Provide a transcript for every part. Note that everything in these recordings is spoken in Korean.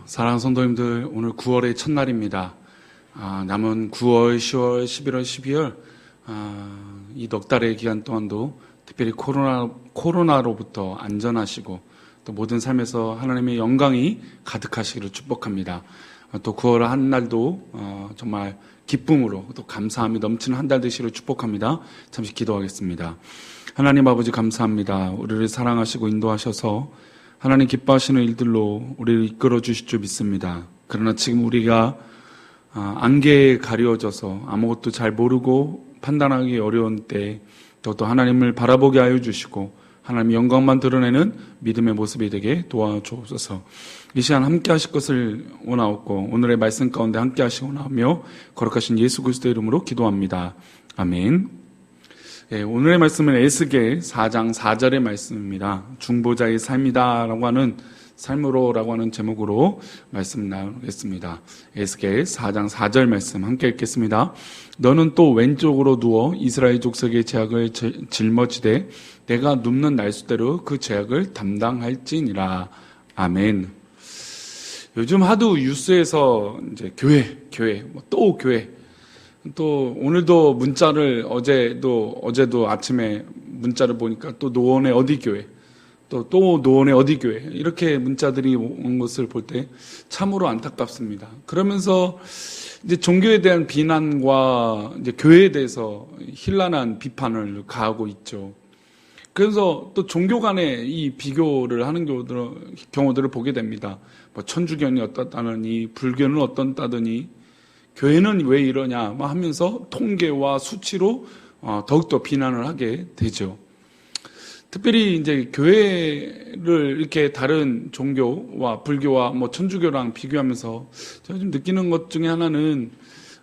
사랑하는 성도님들, 오늘 9월의 첫날입니다. 남은 9월, 10월, 11월, 12월 이 넉 달의 기간 동안도 특별히 코로나로부터 안전하시고 또 모든 삶에서 하나님의 영광이 가득하시기를 축복합니다. 또 9월 한 날도 정말 기쁨으로 또 감사함이 넘치는 한 달 되시기를 축복합니다. 잠시 기도하겠습니다. 하나님 아버지 감사합니다. 우리를 사랑하시고 인도하셔서 하나님 기뻐하시는 일들로 우리를 이끌어 주실 줄 믿습니다. 그러나 지금 우리가 안개에 가려져서 아무것도 잘 모르고 판단하기 어려운 때 또 하나님을 바라보게 하여 주시고 하나님의 영광만 드러내는 믿음의 모습이 되게 도와주옵소서. 이 시간 함께 하실 것을 원하옵고 오늘의 말씀 가운데 함께 하시고 원하며 거룩하신 예수 그리스도의 이름으로 기도합니다. 아멘. 오늘의 말씀은 에스겔 4장 4절의 말씀입니다. 중보자의 삶이다 라고 하는 삶으로라고 하는 제목으로 말씀 나누겠습니다. 에스겔 4장 4절 말씀 함께 읽겠습니다. 너는 또 왼쪽으로 누워 이스라엘 족속의 죄악을 짊어지되 내가 눕는 날수대로 그 죄악을 담당할지니라. 아멘. 요즘 하도 뉴스에서 이제 교회, 또 교회, 또 오늘도 문자를 어제도 아침에 문자를 보니까 또 노원의 어디 교회, 또 노원의 어디 교회 이렇게 문자들이 온 것을 볼 때 참으로 안타깝습니다. 그러면서 이제 종교에 대한 비난과 이제 교회에 대해서 현란한 비판을 가하고 있죠. 그래서 또 종교 간에 이 비교를 하는 경우들을 보게 됩니다. 뭐 천주교는 어떻다느니 불교는 어떻다더니 교회는 왜 이러냐 하면서 통계와 수치로 더욱더 비난을 하게 되죠. 특별히 이제 교회를 이렇게 다른 종교와 불교와 천주교랑 비교하면서 제가 좀 느끼는 것 중에 하나는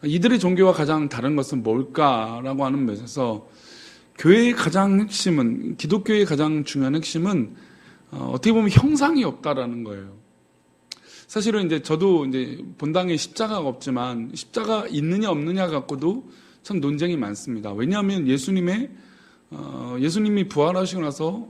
이들의 종교와 가장 다른 것은 뭘까라고 하는 면에서 교회의 가장 핵심은, 기독교의 가장 중요한 핵심은 어떻게 보면 형상이 없다라는 거예요. 사실은 이제 저도 이제 본당에 십자가가 없지만 십자가 있느냐 없느냐 갖고도 참 논쟁이 많습니다. 왜냐하면 예수님이 부활하시고 나서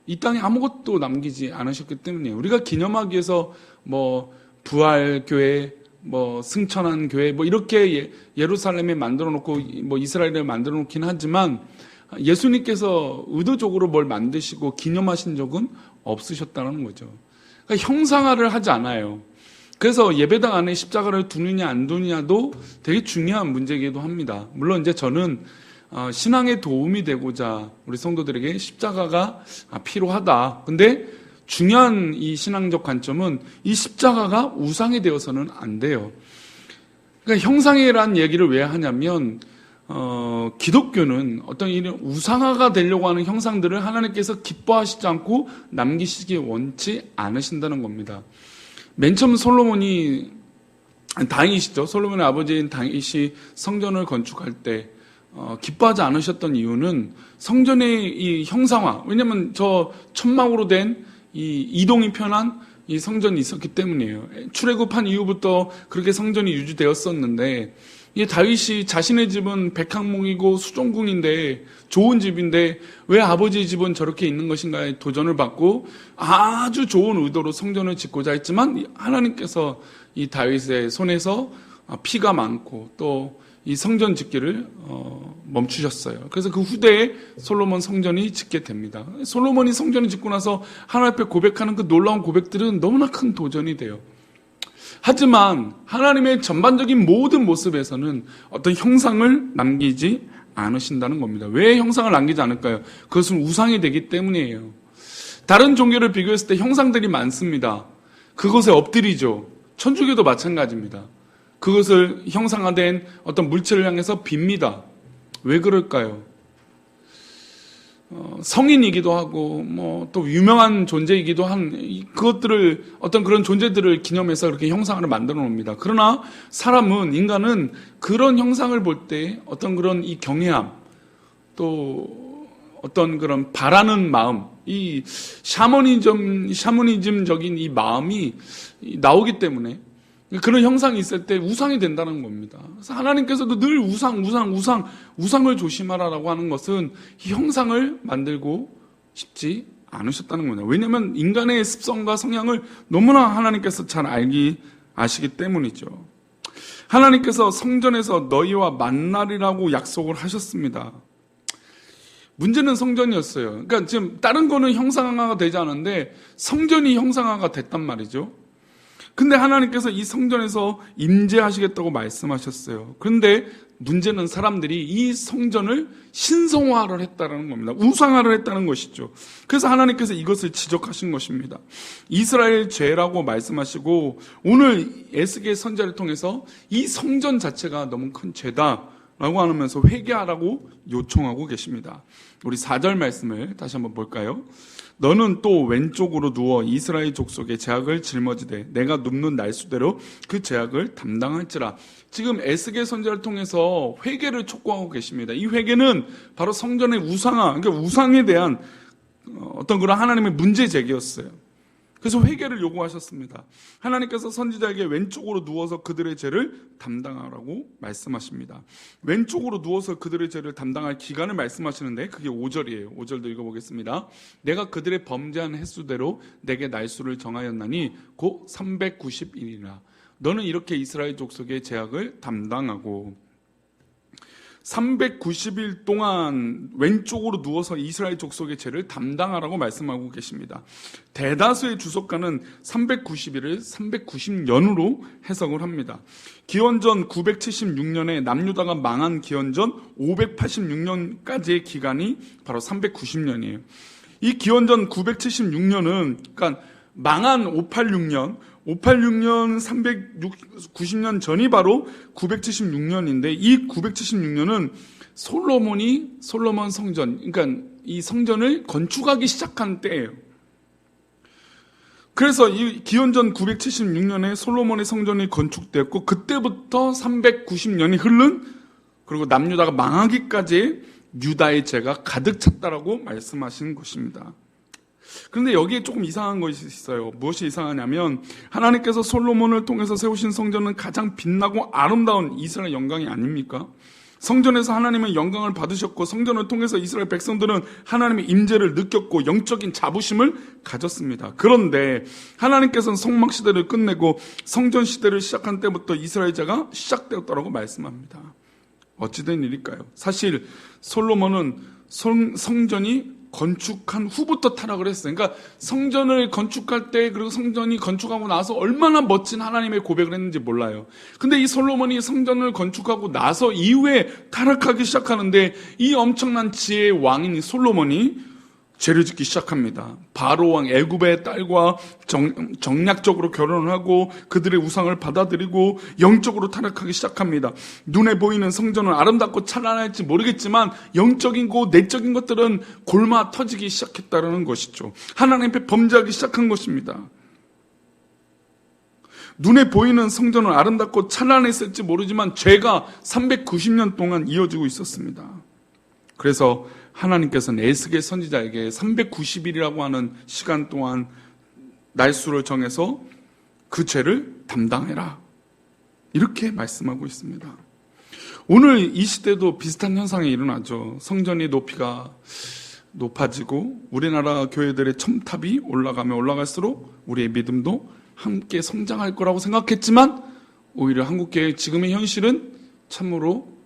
이 땅에 아무것도 남기지 않으셨기 때문이에요. 우리가 기념하기 위해서 부활교회, 승천한 교회, 이렇게 예루살렘에 만들어 놓고, 이스라엘에 만들어 놓긴 하지만 예수님께서 의도적으로 뭘 만드시고 기념하신 적은 없으셨다는 거죠. 그러니까 형상화를 하지 않아요. 그래서 예배당 안에 십자가를 두느냐 안 두느냐도 되게 중요한 문제이기도 합니다. 물론 이제 저는 신앙에 도움이 되고자 우리 성도들에게 십자가가 필요하다. 근데 중요한 이 신앙적 관점은 이 십자가가 우상이 되어서는 안 돼요. 그러니까 형상이라는 얘기를 왜 하냐면 기독교는 어떤 이런 우상화가 되려고 하는 형상들을 하나님께서 기뻐하시지 않고 남기시기 원치 않으신다는 겁니다. 맨 처음 솔로몬이 다윗이죠. 솔로몬의 아버지인 다윗이 성전을 건축할 때 기뻐하지 않으셨던 이유는 성전의 이 형상화, 왜냐면 저 천막으로 된 이 이동이 편한 이 성전이 있었기 때문이에요. 출애굽한 이후부터 그렇게 성전이 유지되었었는데 이 다윗이 자신의 집은 백항목이고 수종궁인데 좋은 집인데 왜 아버지 집은 저렇게 있는 것인가에 도전을 받고 아주 좋은 의도로 성전을 짓고자 했지만 하나님께서 이 다윗의 손에서 피가 많고 또 이 성전 짓기를 멈추셨어요. 그래서 그 후대에 솔로몬 성전이 짓게 됩니다. 솔로몬이 성전을 짓고 나서 하나님 앞에 고백하는 그 놀라운 고백들은 너무나 큰 도전이 돼요. 하지만 하나님의 전반적인 모든 모습에서는 어떤 형상을 남기지 않으신다는 겁니다. 왜 형상을 남기지 않을까요? 그것은 우상이 되기 때문이에요. 다른 종교를 비교했을 때 형상들이 많습니다. 그것에 엎드리죠. 천주교도 마찬가지입니다. 그것을 형상화된 어떤 물체를 향해서 빕니다. 왜 그럴까요? 성인이기도 하고 또 유명한 존재이기도 한 그것들을 어떤 그런 존재들을 기념해서 그렇게 형상을 만들어 놓습니다. 그러나 인간은 그런 형상을 볼 때 어떤 그런 이 경외함 또 어떤 그런 바라는 마음, 이 샤머니즘적인 이 마음이 나오기 때문에 그런 형상이 있을 때 우상이 된다는 겁니다. 그래서 하나님께서도 늘 우상을 조심하라라고 하는 것은 이 형상을 만들고 싶지 않으셨다는 거냐. 왜냐하면 인간의 습성과 성향을 너무나 하나님께서 잘 아시기 때문이죠. 하나님께서 성전에서 너희와 만나리라고 약속을 하셨습니다. 문제는 성전이었어요. 그러니까 지금 다른 거는 형상화가 되지 않은데 성전이 형상화가 됐단 말이죠. 근데 하나님께서 이 성전에서 임재하시겠다고 말씀하셨어요. 그런데 문제는 사람들이 이 성전을 신성화를 했다는 겁니다. 우상화를 했다는 것이죠. 그래서 하나님께서 이것을 지적하신 것입니다. 이스라엘 죄라고 말씀하시고 오늘 에스겔 선지자를 통해서 이 성전 자체가 너무 큰 죄다라고 하면서 회개하라고 요청하고 계십니다. 우리 4절 말씀을 다시 한번 볼까요? 너는 또 왼쪽으로 누워 이스라엘 족속의 죄악을 짊어지되 내가 눕는 날수대로 그 죄악을 담당할지라. 지금 에스겔 선지자를 통해서 회개를 촉구하고 계십니다. 이 회개는 바로 성전의 우상화, 그러니까 우상에 대한 어떤 그런 하나님의 문제 제기였어요. 그래서 회개를 요구하셨습니다. 하나님께서 선지자에게 왼쪽으로 누워서 그들의 죄를 담당하라고 말씀하십니다. 왼쪽으로 누워서 그들의 죄를 담당할 기간을 말씀하시는데 그게 5절이에요. 5절도 읽어보겠습니다. 내가 그들의 범죄한 횟수대로 내게 날수를 정하였나니 곧 390일이라. 너는 이렇게 이스라엘 족속의 죄악을 담당하고 390일 동안 왼쪽으로 누워서 이스라엘 족속의 죄를 담당하라고 말씀하고 계십니다. 대다수의 주석가는 390일을 390년으로 해석을 합니다. 기원전 976년에 남유다가 망한 기원전 586년까지의 기간이 바로 390년이에요. 이 기원전 976년은 그러니까 망한 586년 390년 전이 바로 976년인데 이 976년은 솔로몬 성전, 그러니까 이 성전을 건축하기 시작한 때예요. 그래서 이 기원전 976년에 솔로몬의 성전이 건축되었고 그때부터 390년이 흐른 그리고 남유다가 망하기까지 유다의 죄가 가득 찼다라고 말씀하신 것입니다. 그런데 여기에 조금 이상한 것이 있어요. 무엇이 이상하냐면 하나님께서 솔로몬을 통해서 세우신 성전은 가장 빛나고 아름다운 이스라엘 영광이 아닙니까? 성전에서 하나님의 영광을 받으셨고 성전을 통해서 이스라엘 백성들은 하나님의 임재를 느꼈고 영적인 자부심을 가졌습니다. 그런데 하나님께서는 성막 시대를 끝내고 성전 시대를 시작한 때부터 이스라엘 제가 시작되었다고 말씀합니다. 어찌된 일일까요? 사실 솔로몬은 성전이 건축한 후부터 타락을 했어요. 그러니까 성전을 건축할 때 그리고 성전이 건축하고 나서 얼마나 멋진 하나님의 고백을 했는지 몰라요. 근데 이 솔로몬이 성전을 건축하고 나서 이후에 타락하기 시작하는데 이 엄청난 지혜의 왕인 이 솔로몬이 죄를 짓기 시작합니다. 바로 왕 애굽의 딸과 정략적으로 결혼을 하고 그들의 우상을 받아들이고 영적으로 타락하기 시작합니다. 눈에 보이는 성전은 아름답고 찬란할지 모르겠지만 영적인 고 내적인 것들은 골마 터지기 시작했다는 것이죠. 하나님 앞에 범죄하기 시작한 것입니다. 눈에 보이는 성전은 아름답고 찬란했을지 모르지만 죄가 390년 동안 이어지고 있었습니다. 그래서 하나님께서는 에스겔 선지자에게 390일이라고 하는 시간 동안 날수를 정해서 그 죄를 담당해라. 이렇게 말씀하고 있습니다. 오늘 이 시대도 비슷한 현상이 일어나죠. 성전의 높이가 높아지고 우리나라 교회들의 첨탑이 올라가면 올라갈수록 우리의 믿음도 함께 성장할 거라고 생각했지만 오히려 한국교회의 지금의 현실은 참으로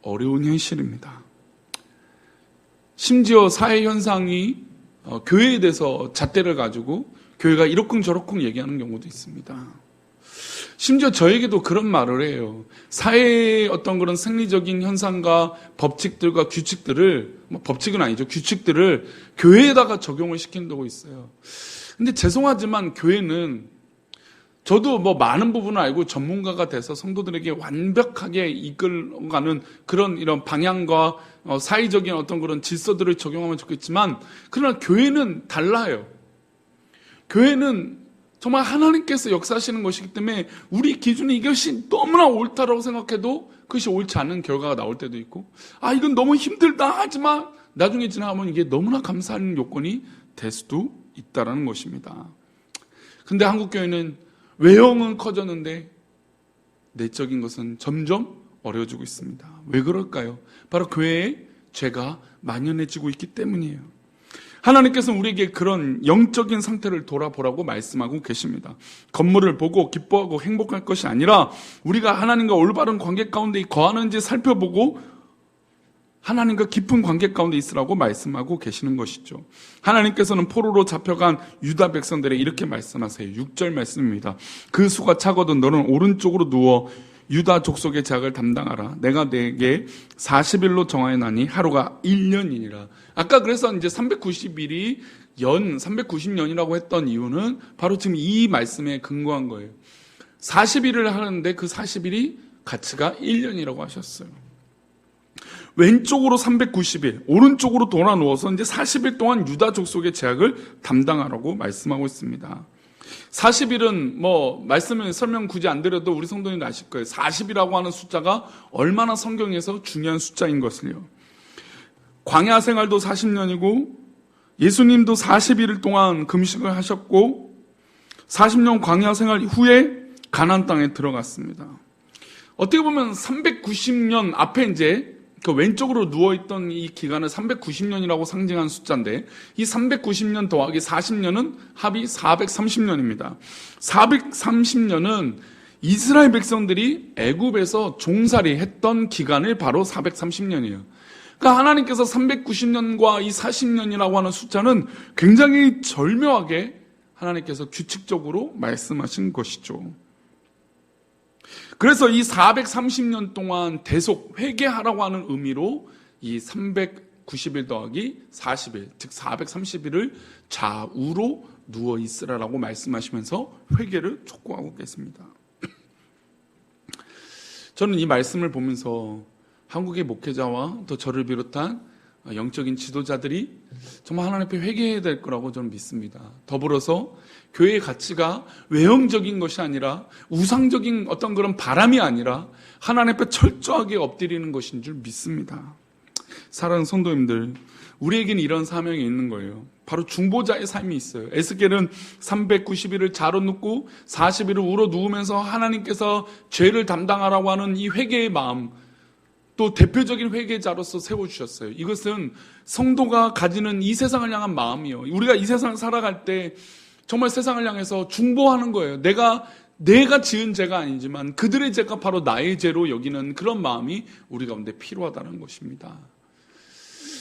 어려운 현실입니다. 심지어 사회 현상이 교회에 대해서 잣대를 가지고 교회가 이러쿵저러쿵 얘기하는 경우도 있습니다. 심지어 저에게도 그런 말을 해요. 사회의 어떤 그런 생리적인 현상과 법칙들과 규칙들을, 법칙은 아니죠. 규칙들을 교회에다가 적용을 시킨다고 있어요. 근데 죄송하지만 교회는 저도 많은 부분을 알고 전문가가 돼서 성도들에게 완벽하게 이끌어가는 그런 이런 방향과 사회적인 어떤 그런 질서들을 적용하면 좋겠지만 그러나 교회는 달라요. 교회는 정말 하나님께서 역사하시는 것이기 때문에 우리 기준이 이것이 너무나 옳다라고 생각해도 그것이 옳지 않은 결과가 나올 때도 있고 이건 너무 힘들다 하지만 나중에 지나가면 이게 너무나 감사하는 요건이 될 수도 있다는 것입니다. 근데 한국교회는 외형은 커졌는데 내적인 것은 점점 어려워지고 있습니다. 왜 그럴까요? 바로 교회에 죄가 만연해지고 있기 때문이에요. 하나님께서는 우리에게 그런 영적인 상태를 돌아보라고 말씀하고 계십니다. 건물을 보고 기뻐하고 행복할 것이 아니라 우리가 하나님과 올바른 관계 가운데 거하는지 살펴보고 하나님과 깊은 관계 가운데 있으라고 말씀하고 계시는 것이죠. 하나님께서는 포로로 잡혀간 유다 백성들에게 이렇게 말씀하세요. 6절 말씀입니다. 그 수가 차거든 너는 오른쪽으로 누워 유다 족속의 제약을 담당하라. 내가 내게 40일로 정하였나니 하루가 1년이니라. 아까 그래서 이제 390일이 390년이라고 했던 이유는 바로 지금 이 말씀에 근거한 거예요. 40일을 하는데 그 40일이 가치가 1년이라고 하셨어요. 왼쪽으로 390일, 오른쪽으로 돌아 누워서 이제 40일 동안 유다 족속의 제약을 담당하라고 말씀하고 있습니다. 40일은 말씀을 설명 굳이 안 드려도 우리 성도님들 아실 거예요. 40이라고 하는 숫자가 얼마나 성경에서 중요한 숫자인 것을요. 광야 생활도 40년이고 예수님도 40일 동안 금식을 하셨고 40년 광야 생활 후에 가나안 땅에 들어갔습니다. 어떻게 보면 390년 앞에 이제 그 왼쪽으로 누워있던 이 기간을 390년이라고 상징한 숫자인데 이 390년 더하기 40년은 합이 430년입니다. 430년은 이스라엘 백성들이 애굽에서 종살이 했던 기간을 바로 430년이에요. 그러니까 하나님께서 390년과 이 40년이라고 하는 숫자는 굉장히 절묘하게 하나님께서 규칙적으로 말씀하신 것이죠. 그래서 이 430년 동안 대속 회개하라고 하는 의미로 이 390일 더하기 40일, 즉 430일을 좌우로 누워 있으라라고 말씀하시면서 회개를 촉구하고 계십니다. 저는 이 말씀을 보면서 한국의 목회자와 또 저를 비롯한 영적인 지도자들이 정말 하나님 앞에 회개해야 될 거라고 저는 믿습니다. 더불어서 교회의 가치가 외형적인 것이 아니라 우상적인 어떤 그런 바람이 아니라 하나님 앞에 철저하게 엎드리는 것인 줄 믿습니다. 사랑하는 성도님들, 우리에게는 이런 사명이 있는 거예요. 바로 중보자의 삶이 있어요. 에스겔은 390일을 자로 눕고 40일을 우러 누우면서 하나님께서 죄를 담당하라고 하는 이 회개의 마음, 또 대표적인 회개자로서 세워주셨어요. 이것은 성도가 가지는 이 세상을 향한 마음이요. 우리가 이 세상을 살아갈 때 정말 세상을 향해서 중보하는 거예요. 내가 지은 죄가 아니지만 그들의 죄가 바로 나의 죄로 여기는 그런 마음이 우리 가운데 필요하다는 것입니다.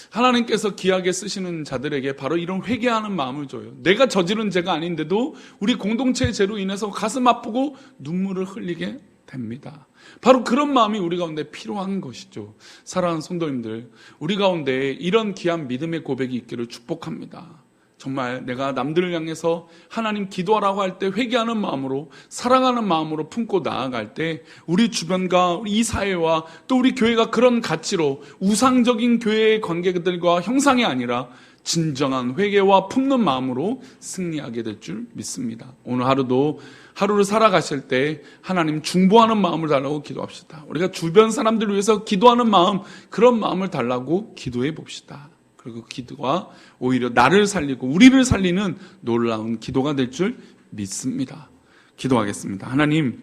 하나님께서 귀하게 쓰시는 자들에게 바로 이런 회개하는 마음을 줘요. 내가 저지른 죄가 아닌데도 우리 공동체의 죄로 인해서 가슴 아프고 눈물을 흘리게 됩니다. 바로 그런 마음이 우리 가운데 필요한 것이죠. 사랑하는 성도님들, 우리 가운데 이런 귀한 믿음의 고백이 있기를 축복합니다. 정말 내가 남들을 향해서 하나님 기도하라고 할 때 회개하는 마음으로, 사랑하는 마음으로 품고 나아갈 때 우리 주변과 우리 이 사회와 또 우리 교회가 그런 가치로 우상적인 교회의 관계들과 형상이 아니라 진정한 회개와 품는 마음으로 승리하게 될 줄 믿습니다. 오늘 하루도 하루를 살아가실 때 하나님 중보하는 마음을 달라고 기도합시다. 우리가 주변 사람들을 위해서 기도하는 마음, 그런 마음을 달라고 기도해 봅시다. 그리고 기도가 오히려 나를 살리고 우리를 살리는 놀라운 기도가 될 줄 믿습니다. 기도하겠습니다. 하나님,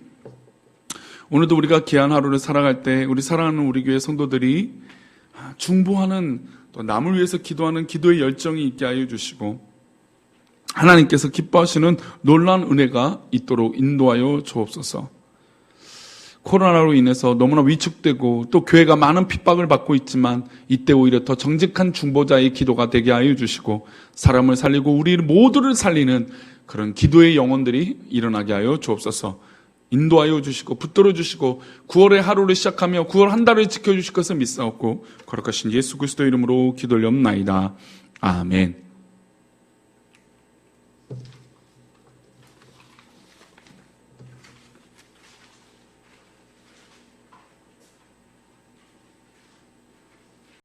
오늘도 우리가 귀한 하루를 살아갈 때 우리 사랑하는 우리 교회 성도들이 중보하는, 또 남을 위해서 기도하는 기도의 열정이 있게 하여 주시고 하나님께서 기뻐하시는 놀라운 은혜가 있도록 인도하여 주옵소서. 코로나로 인해서 너무나 위축되고 또 교회가 많은 핍박을 받고 있지만 이때 오히려 더 정직한 중보자의 기도가 되게 하여 주시고 사람을 살리고 우리 모두를 살리는 그런 기도의 영혼들이 일어나게 하여 주옵소서. 인도하여 주시고 붙들어 주시고 9월의 하루를 시작하며 9월 한 달을 지켜주실 것을 믿사옵고 거룩하신 예수 그리스도 이름으로 기도 올리옵나이다. 아멘.